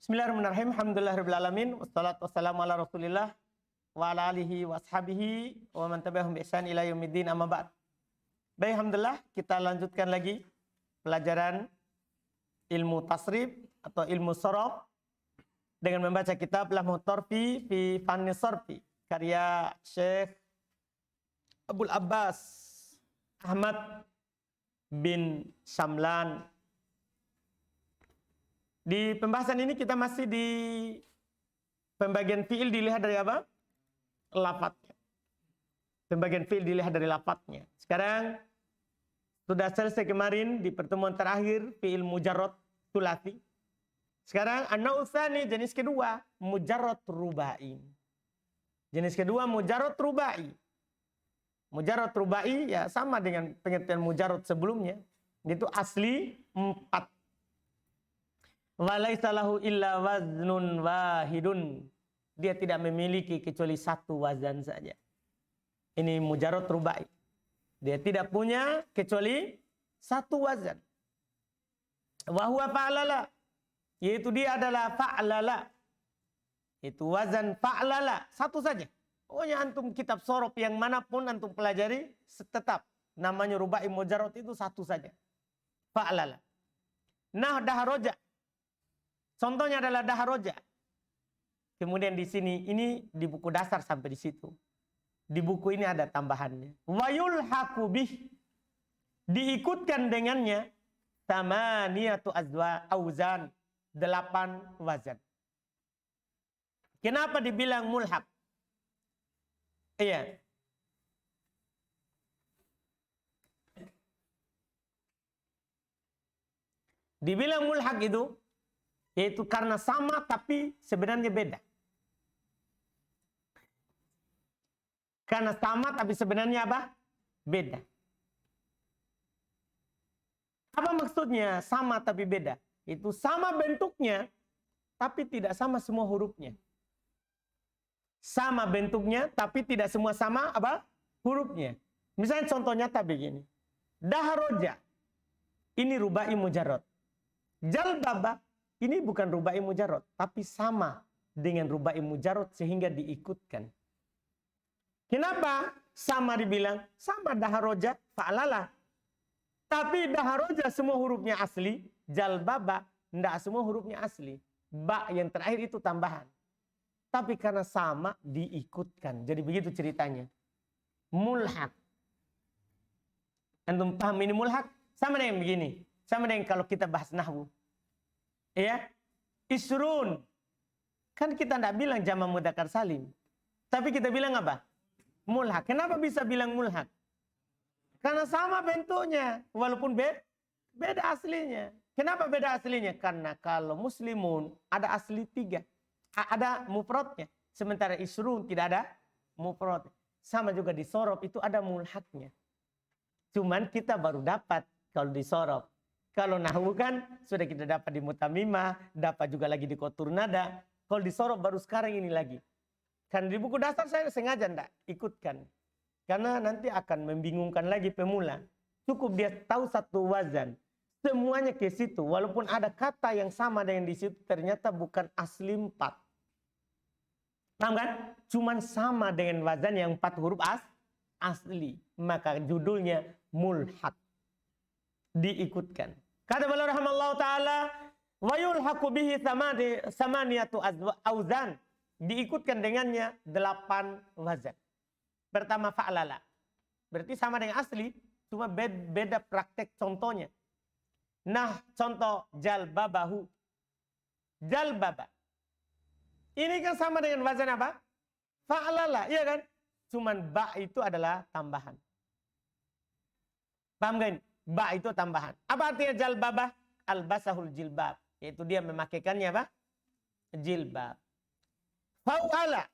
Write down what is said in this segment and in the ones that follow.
Bismillahirrahmanirrahim. Alhamdulillahirabbil alamin. Wassalatu wassalamu ala Rasulillah wa ala alihi wa ashabihi wa man tabi'ahum bi ihsan ila yaumiddin, amma ba'd. Baik, alhamdulillah kita lanjutkan lagi pelajaran ilmu tasrif atau ilmu sorof dengan membaca kitab Lahmut Tarfi fi Fanni Sarfi karya Syekh Abul Abbas Ahmad bin Syamlan. Di pembahasan ini kita masih di pembagian fi'il dilihat dari apa? Lafadznya. Pembagian fi'il dilihat dari lafadznya. Sekarang sudah selesai kemarin di pertemuan terakhir fi'il mujarrad tsulats. Sekarang an-nau'u tsani, jenis kedua, mujarrad rubai. Jenis kedua mujarrad rubai. Mujarrad rubai ya sama dengan pengertian mujarrad sebelumnya. Itu asli 4. Walaisa lahu illa waznun wahidun. Dia tidak memiliki kecuali satu wazan saja. Ini mujarrad rubai. Dia tidak punya kecuali satu wazan. Wa huwa fa'lala. Yaitu dia adalah fa'lala. Itu wazan fa'lala. Satu saja. Pokoknya antum kitab sorof yang manapun antum pelajari, tetap namanya rubai mujarrad itu satu saja. Fa'lala. Nah, daharoja. Contohnya adalah daharoja. Kemudian di sini, ini di buku dasar sampai di situ. Di buku ini ada tambahannya. Wayul hakubih. Diikutkan dengannya. Tamaniyatu auzan. 8 wazan. Kenapa dibilang mulhaq? Iya. Dibilang mulhaq itu, yaitu karena sama tapi sebenarnya beda. Karena sama tapi sebenarnya apa? Beda. Apa maksudnya sama tapi beda? Itu sama bentuknya tapi tidak sama semua hurufnya. Sama bentuknya tapi tidak semua sama apa? Hurufnya. Misalnya contoh nyata begini. Daharoja. Ini rubai mujarrad. Jalbaba. Ini bukan rubai mujarrad, tapi sama dengan rubai mujarrad sehingga diikutkan. Kenapa sama dibilang? Sama daharoja fa'lala. Tapi daharoja semua hurufnya asli, jalbaba enggak semua hurufnya asli. Ba yang terakhir itu tambahan. Tapi karena sama diikutkan. Jadi begitu ceritanya. Mulhaq. Antum paham ini mulhaq? Sama dengan begini. Sama dengan kalau kita bahas nahwu. Ya, isrun. Kan kita tidak bilang jama' mudzakkar salim. Tapi kita bilang apa? Mulhaq. Kenapa bisa bilang mulhaq? Karena sama bentuknya. Walaupun beda aslinya. Kenapa beda aslinya? Karena kalau muslimun ada asli 3. Ada mufradnya. Sementara isrun tidak ada mufrad. Sama juga di sorof itu ada mulhaqnya. Cuman kita baru dapat kalau di sorof. Kalau nahwu kan sudah kita dapat di mutamimah, dapat juga lagi di kotur nada. Kalau di sorof baru sekarang ini lagi. Karena di buku dasar saya sengaja tidak ikutkan. Karena nanti akan membingungkan lagi pemula. Cukup dia tahu satu wazan. Semuanya ke situ. Walaupun ada kata yang sama dengan di situ, ternyata bukan asli 4. Paham kan? Cuman sama dengan wazan yang 4 huruf asli. Maka judulnya mulhaq. Diikutkan. Kata beliau rahimallahu taala, wa yulhaqu bihi samaniyatu auzan. Diikutkan dengannya 8 wazan. Pertama fa'lala. Berarti sama dengan asli, cuma beda praktek contohnya. Nah, contoh jalbabahu. Jalbaba. Ini kan sama dengan wazan apa? Fa'lala, iya kan? Cuman ba itu adalah tambahan. Paham gak ini? Ba itu tambahan. Apa artinya jalbabah? Albasahul jilbab. Yaitu dia memakaikannya apa? Jilbab. Fa'ala.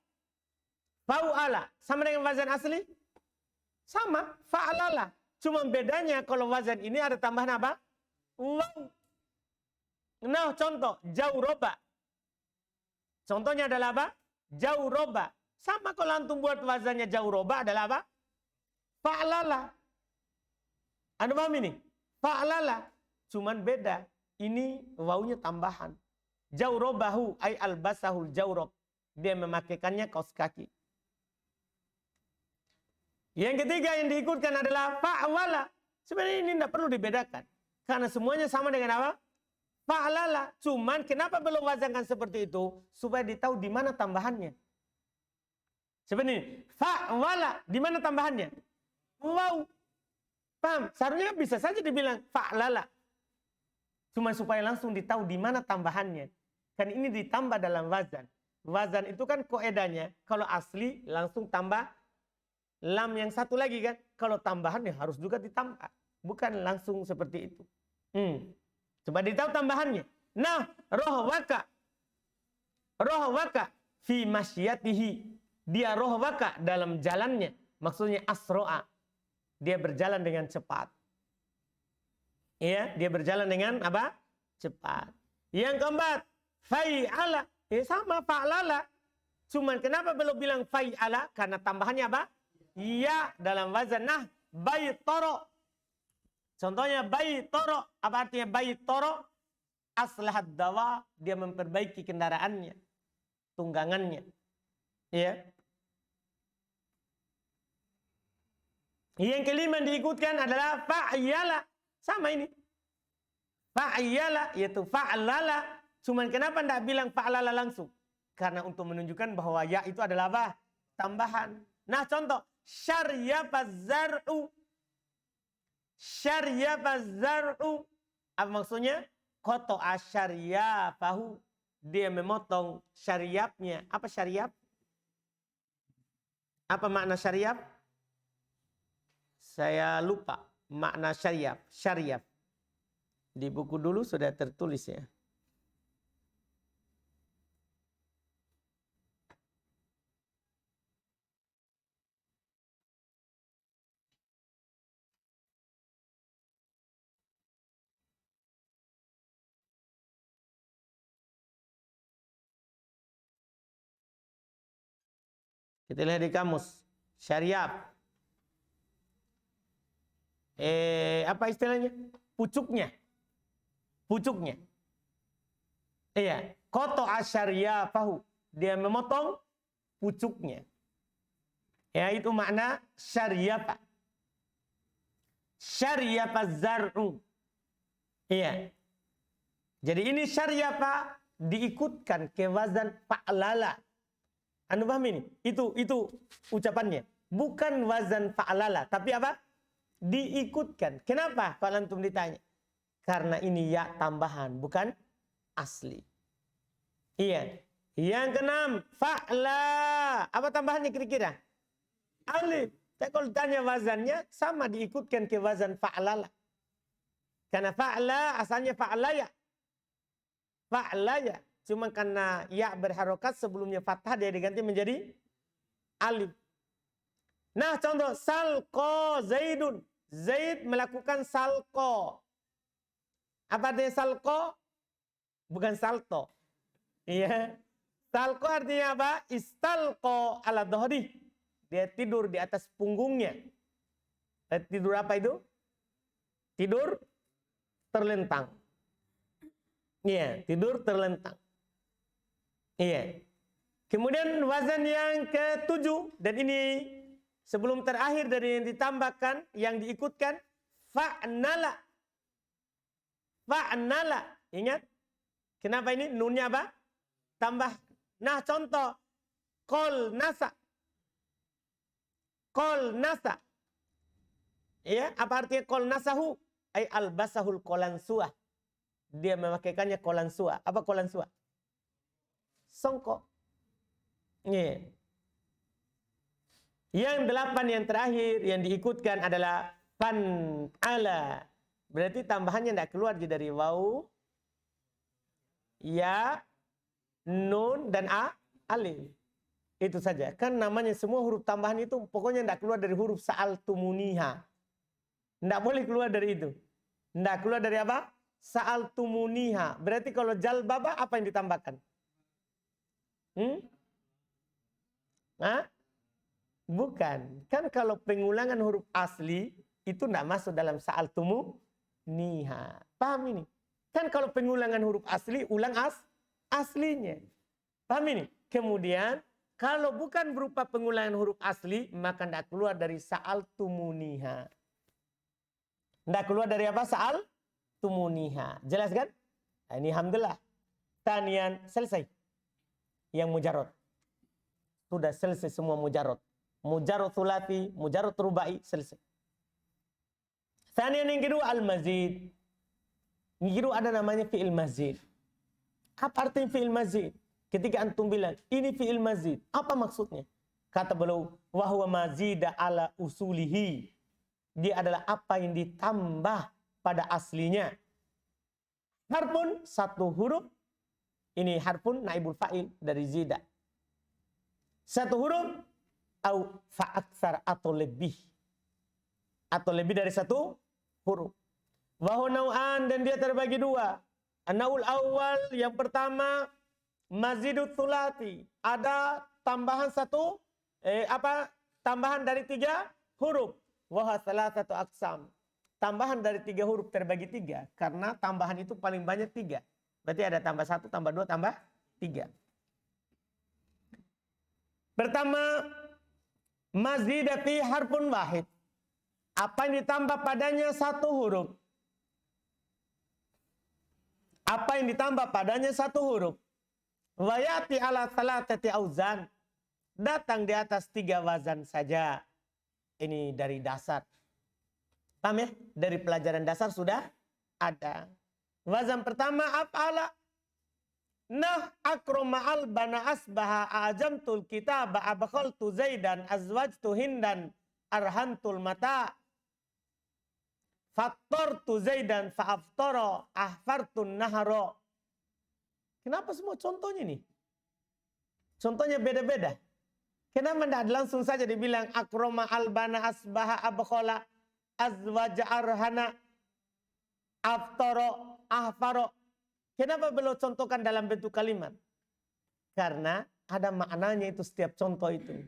Fa'ala. Sama dengan wazan asli? Sama. Fa'alala. Cuma bedanya kalau wazan ini ada tambahan apa? Waw. Nah contoh. Jauroba. Contohnya adalah apa? Jauroba. Sama kalau antum buat wazannya jauroba adalah apa? Fa'alala. Anda paham ini? Fa'lala. Cuman beda. Ini wawunya tambahan. Jaurobahu ay albasahul jaurob. Dia memakaikannya kaos kaki. Yang ketiga yang diikutkan adalah fa'wala. Sebenarnya ini tidak perlu dibedakan. Karena semuanya sama dengan apa? Fa'lala. Cuman kenapa belum wazankan seperti itu? Supaya ditahu di mana tambahannya. Sebenarnya fa'wala. Di mana tambahannya? Wow. Paham? Seharusnya bisa saja dibilang fa'lala. Cuma supaya langsung ditahu di mana tambahannya. Kan ini ditambah dalam wazan. Wazan itu kan koedanya. Kalau asli langsung tambah lam yang satu lagi kan. Kalau tambahannya harus juga ditambah. Bukan langsung seperti itu. Coba ditahu tambahannya. Nah, rohwaka. Rohwaka fi masyatihi. Dia rohwaka dalam jalannya. Maksudnya asro'a. Dia berjalan dengan cepat. Iya, dia berjalan dengan apa? Cepat. Yang keempat, fai'ala. Sama fa'lala. Cuman kenapa belum bilang fai'ala? Karena tambahannya apa? Ya dalam wazan. Nah, baitoro. Contohnya baitoro. Apa artinya baitoro? Aslahat dawa. Dia memperbaiki kendaraannya. Tunggangannya. Ya. Yang kelima diikutkan adalah fa'yala. Sama ini. Fa'yala yaitu fa'lala. Cuman kenapa tidak bilang fa'lala langsung? Karena untuk menunjukkan bahwa ya itu adalah apa? Tambahan. Nah contoh. Syaryafaz zar'u. Syaryafaz zar'u. Apa maksudnya? Qata'a syaryafahu. Dia memotong syariapnya. Apa syariap? Apa makna syariap? Saya lupa makna syariap. Syariap. Di buku dulu sudah tertulis ya. Kita lihat di kamus. Syariap. Apa istilahnya? Pucuknya. Pucuknya. Iya. Qata'a syaryafahu. Dia memotong pucuknya. Ya, itu makna syaryafa. Syaryafa zar'u. Iya. Jadi ini syaryafa diikutkan ke wazan fa'lala. Anda paham ini? Itu ucapannya. Bukan wazan fa'lala. Tapi apa? Diikutkan. Kenapa? Kalau antum ditanya. Karena ini ya tambahan. Bukan asli. Iya. Yang keenam. Fa'la. Apa tambahannya kira-kira? Alif. Tapi kalau ditanya wazannya. Sama diikutkan ke wazan fa'lala. Karena fa'la asalnya fa'laya. Fa'laya. Cuma karena ya berharokat sebelumnya fathah dia diganti menjadi alif. Nah contoh salko zaidun. Zaid melakukan salko. Apa artinya salko? Bukan salto. Iya. Salko artinya apa? Istalko ala dohri. Dia tidur di atas punggungnya. Tidur apa itu? Tidur terlentang. Iya, tidur terlentang. Iya. Kemudian wazan yang ke-7 dan ini sebelum terakhir dari yang ditambahkan, yang diikutkan fa'nala. Fa'nala. Ingat? Kenapa ini nunnya apa? Tambah. Nah, contoh qol nasa. Qol nasa. Iya, apa artinya qol nasahu? Ay albasahul qolansua. Dia memakaikannya qolansua. Apa qolansua? Songkok. Yeah. Yang 8 yang terakhir yang diikutkan adalah fan'ala. Berarti tambahannya tidak keluar dari waw, ya, nun, dan alif. Itu saja. Kan namanya semua huruf tambahan itu pokoknya tidak keluar dari huruf sa'altumuniha. Tidak boleh keluar dari itu. Tidak keluar dari apa? Sa'altumuniha. Berarti kalau jalbaba apa yang ditambahkan? Hah? Bukan. Kan kalau pengulangan huruf asli itu tidak masuk dalam sa'altumuniha. Paham ini? Kan kalau pengulangan huruf asli ulang aslinya. Paham ini? Kemudian, kalau bukan berupa pengulangan huruf asli, maka tidak keluar dari sa'altumuniha. Tidak keluar dari apa? Sa'altumuniha. Jelas kan? Nah, ini alhamdulillah. Tanian selesai. Yang mujarot. Sudah selesai semua mujarot. Mujarot sulati, mujarot rubai, selesai. Tanian yang kedua, al-mazid. Yang kedua ada namanya fi'il mazid. Apa artinya fi'il mazid? Ketika antum bilang, ini fi'il mazid. Apa maksudnya? Kata beliau, wahwa mazida ala usulihi. Dia adalah apa yang ditambah pada aslinya. Harfun, satu huruf. Ini harfun naibul fa'il dari zida. Satu huruf, au fa'aksar atau lebih. Atau lebih dari satu huruf. Wahu nau'an, dan dia terbagi dua. An-naul awal, yang pertama, mazidut sulati. Ada tambahan satu, tambahan dari 3 huruf. Waha salasatu aksam. Tambahan dari 3 huruf terbagi 3. Karena tambahan itu paling banyak 3. Berarti ada tambah 1, tambah 2, tambah 3. Pertama, mazida fi harfun wahid. Apa yang ditambah padanya 1 huruf. Apa yang ditambah padanya 1 huruf. Wayati ala salatati auzan. Datang di atas 3 wazan saja. Ini dari dasar. Paham ya? Dari pelajaran dasar sudah ada. Wazan pertama af'ala. Nah akroma albana asbaha ajamtul kitaba abakhaltu zaidan azwajtu hindan arhantul mata. Fattortu zaidan fa'aftara ahfartun nahara. Kenapa semua contohnya nih? Contohnya beda-beda. Kenapa tidak langsung saja dibilang akroma albana asbaha abakhala azwaja arhana aftara ahfara. Kenapa beliau contohkan dalam bentuk kalimat? Karena ada maknanya itu setiap contoh itu.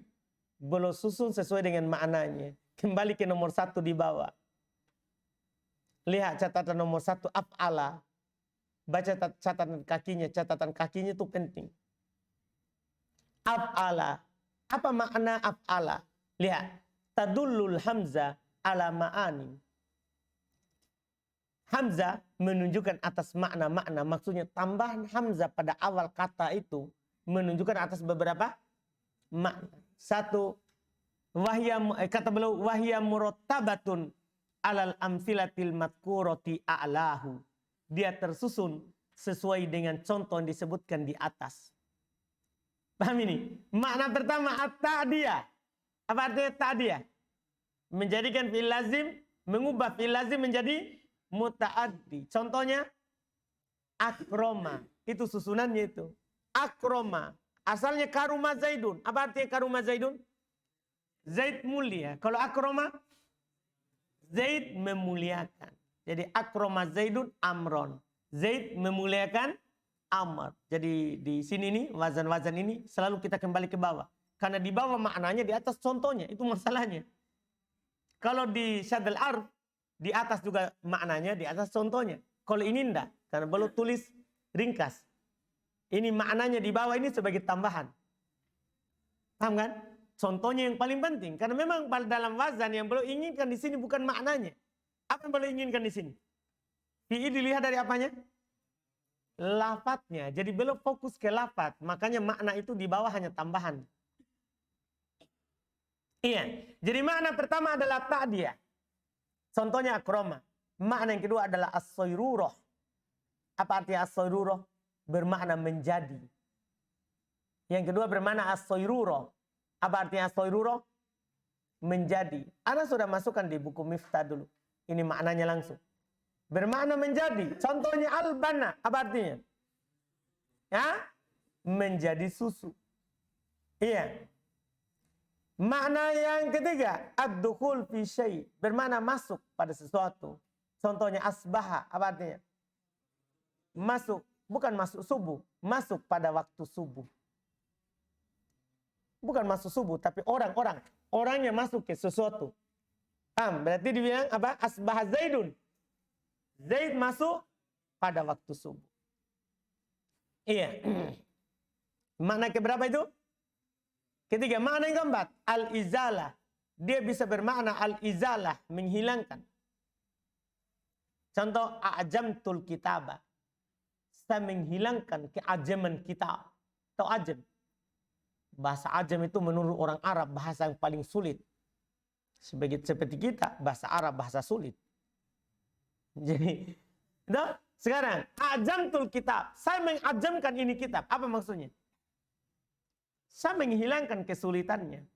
Beliau susun sesuai dengan maknanya. Kembali ke nomor 1 di bawah. Lihat catatan nomor 1 af'ala. Baca catatan kakinya. Catatan kakinya itu penting. Af'ala. Apa makna af'ala? Lihat. Tadullul hamzah ala ma'ani. Hamzah menunjukkan atas makna-makna. Maksudnya tambahan hamzah pada awal kata itu menunjukkan atas beberapa makna. 1. Kata beliau, wahya murattabatun alal amsilatil madkurati a'lahu. Dia tersusun sesuai dengan contoh yang disebutkan di atas. Paham ini? Makna pertama at-ta'diyah. Apa artinya ta'diyah? Menjadikan fi'il lazim, mengubah fi'il lazim menjadi muta'addi. Contohnya akroma. Itu susunannya itu. Akroma. Asalnya karuma zaidun. Apa artinya karuma zaidun? Zaid mulia. Kalau akroma, Zaid memuliakan. Jadi akroma zaidun amron. Zaid memuliakan Amr. Jadi di sini nih, wazan-wazan ini selalu kita kembali ke bawah. Karena di bawah maknanya, di atas contohnya. Itu masalahnya. Kalau di syadal arf, di atas juga maknanya, di atas contohnya. Kalau ini enggak, karena belum tulis ringkas. Ini maknanya di bawah ini sebagai tambahan. Paham kan? Contohnya yang paling penting. Karena memang dalam wazan yang belum inginkan di sini bukan maknanya. Apa yang belum inginkan di sini? Fi'il dilihat dari apanya? Lafadznya. Jadi belum fokus ke lafadz. Makanya makna itu di bawah hanya tambahan. Iya. Jadi makna pertama adalah ta'diyah. Contohnya akroma. Makna yang kedua adalah as-soyruroh. Apa artinya as-soyruroh? Bermakna menjadi. Yang kedua bermakna as-soyruroh. Apa artinya as-soyruroh? Menjadi. Ana sudah masukkan di buku Miftah dulu. Ini maknanya langsung. Bermakna menjadi. Contohnya albana. Apa artinya? Ya? Menjadi susu. Iya. Makna yang ketiga, ad-dukhul fi syai', bermakna masuk pada sesuatu. Contohnya asbaha, apa artinya? Masuk, bukan masuk subuh, masuk pada waktu subuh. Bukan masuk subuh, tapi orang-orang. Orangnya masuk ke sesuatu. Berarti dibilang apa? Asbaha zaidun. Zaid masuk pada waktu subuh. Iya. Makna keberapa itu? Ketiga. Makna yang keempat, al-izalah. Dia bisa bermakna al-izalah, menghilangkan. Contoh, a'jamtul kitabah. Saya menghilangkan keajaman kitab. Atau ajam. Bahasa ajam itu menurut orang Arab bahasa yang paling sulit. Seperti kita, bahasa Arab bahasa sulit. Jadi, sekarang a'jamtul kitab. Saya mengajamkan ini kitab. Apa maksudnya? Saya menghilangkan kesulitannya.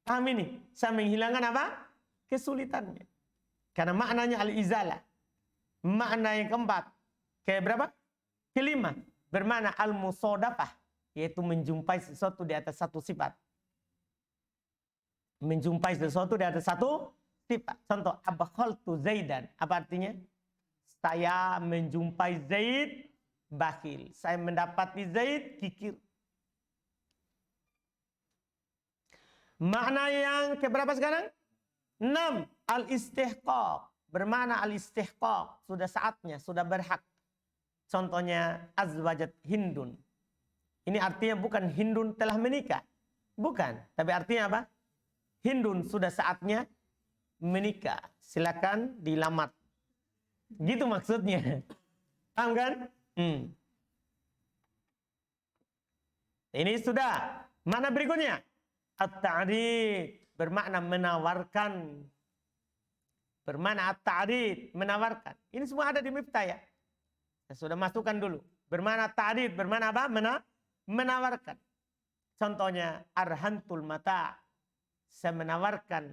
Paham ini? Saya menghilangkan apa? Kesulitannya. Karena maknanya al-izalah. Makna yang keempat. Kayak berapa? Kelima. Bermakna al-musodafah. Yaitu menjumpai sesuatu di atas satu sifat. Menjumpai sesuatu di atas satu sifat. Contoh, abakhaltu Zaidan. Apa artinya? Saya menjumpai Zaid bakhil. Saya mendapati Zaid kikir. Makna yang keberapa sekarang? 6. Al-istihqaq. Bermakna al-istihqaq. Sudah saatnya, sudah berhak. Contohnya, azwajat Hindun. Ini artinya bukan Hindun telah menikah. Bukan. Tapi artinya apa? Hindun sudah saatnya menikah. Silakan dilamar. Gitu maksudnya. Paham kan? Ini sudah. Mana berikutnya? At-ta'rid. Bermakna menawarkan. Bermakna at-ta'rid. Menawarkan. Ini semua ada di Miftah ya. Saya sudah masukkan dulu. Bermakna ta'rid. Bermakna apa? Menawarkan. Contohnya. Arhantul mata'. Saya menawarkan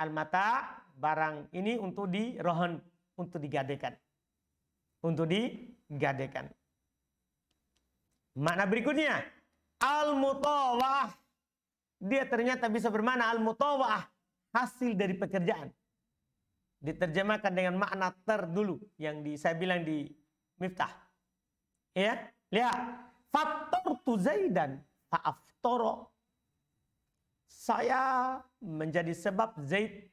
al-mata'. Barang ini untuk dirohon. Untuk digadekan. Untuk digadekan. Makna berikutnya. Al-mutawah. Dia ternyata bisa bermakna al-mutawah. Hasil dari pekerjaan. Diterjemahkan dengan makna dulu. Yang saya bilang di Miftah. Ya. Lihat. Fattortu Zaidan. Fa'aftoro. Saya menjadi sebab Zaid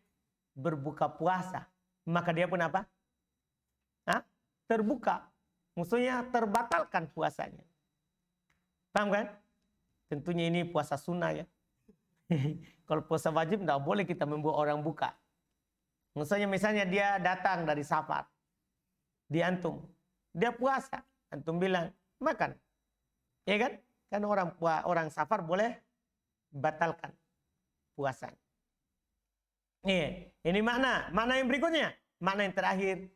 berbuka puasa. Maka dia pun apa? Terbuka. Maksudnya terbatalkan puasanya. Paham kan? Tentunya ini puasa sunnah ya. Kalau puasa wajib tidak boleh kita membuat orang buka. Maksudnya misalnya dia datang dari safar. Di antum. Dia puasa. Antum bilang makan. Ya kan? Kan orang safar boleh batalkan puasanya. Ini makna. Makna yang berikutnya. Makna yang terakhir.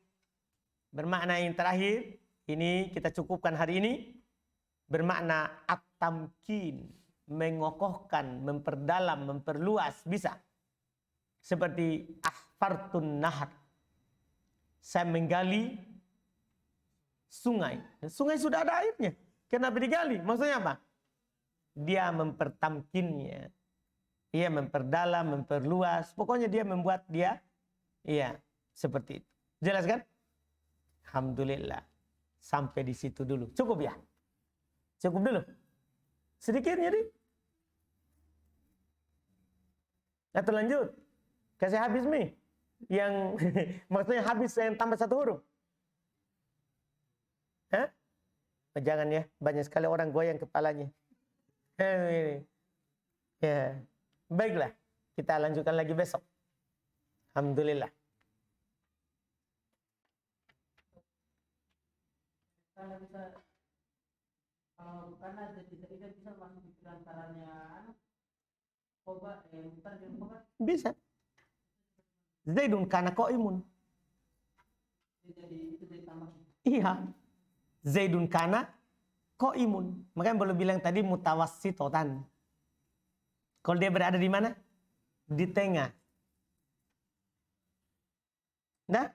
Bermakna yang terakhir. Ini kita cukupkan hari ini. Bermakna at-tamkin. Mengokohkan, memperdalam, memperluas. Bisa. Seperti ahfartun nahar. Saya menggali sungai. Sungai sudah ada airnya. Kenapa digali? Maksudnya apa? Dia mempertamkinnya. Ia memperdalam, memperluas. Pokoknya dia membuat dia. Iya, seperti itu. Jelas kan? Alhamdulillah. Sampai di situ dulu. Cukup ya? Cukup dulu. Sedikit jadi. Atau lanjut. Kasih habis nih. Yang maksudnya habis yang tambah satu huruf. Hah? Jangan ya. Banyak sekali orang goyang kepalanya. Ya. Baiklah. Kita lanjutkan lagi besok. Alhamdulillah. Karena tidak bisa masuk di antaranya bisa. Zaidun kana qaimun. Iya. Zaidun kana qaimun. Makanya boleh bilang tadi mutawassitotan. Kalau dia berada di mana? Di tengah. Nah?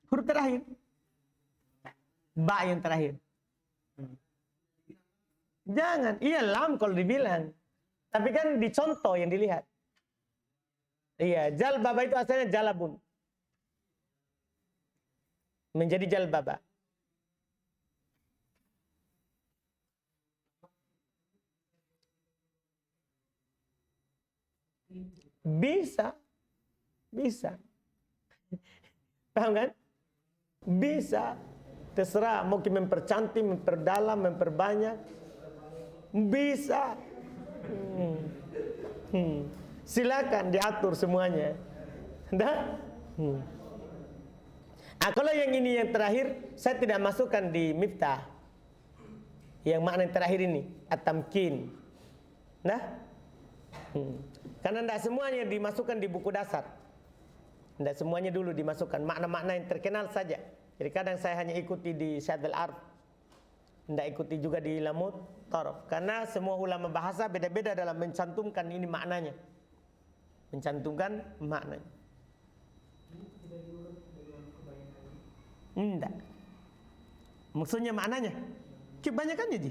Huruf terakhir. Ba yang terakhir. Jangan. Iya lam kalau dibilang. Tapi kan dicontoh yang dilihat. Iya. Jalbaba itu asalnya jalabun. Menjadi jalbaba. Bisa. Bisa. Paham kan? Bisa. Terserah mau kita mempercantik, memperdalam, memperbanyak. Bisa. Silakan diatur semuanya. Dah? Kalau yang ini yang terakhir, saya tidak masukkan di Miftah. Yang makna yang terakhir ini, at-tamkin. Nah? Karena tidak semuanya dimasukkan di buku dasar. Tidak semuanya dulu dimasukkan. Makna-makna yang terkenal saja. Jadi kadang saya hanya ikuti di Syadul Arf. Tidak ikuti juga di Lamut Taraf. Karena semua ulama bahasa beda-beda dalam mencantumkan ini maknanya. Mencantumkan maknanya. Tidak. Maksudnya maknanya kebanyakan jadi.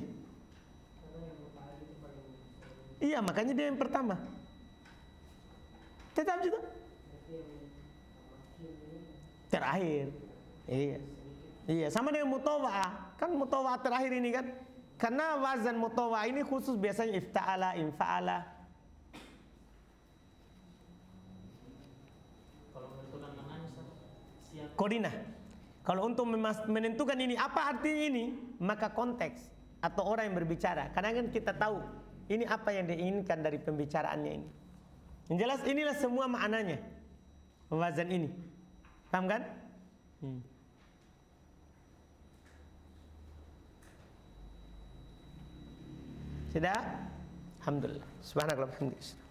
Iya, makanya dia yang pertama. Tetap juga terakhir. Iya. Iya, sama dengan mutawa'ah. Kan mutawa'ah terakhir ini kan. Karena wazan mutawa'ah ini khusus biasanya ifta'ala, infa'ala. Kalau menentukan maknanya siap. Kodinah. Kalau untuk menentukan ini apa artinya ini, maka konteks atau orang yang berbicara. Karena kan kita tahu ini apa yang diinginkan dari pembicaraannya ini. Yang jelas inilah semua maknanya wazan ini. Paham kan? Sudah? Alhamdulillah. Subhanallah. Alhamdulillah.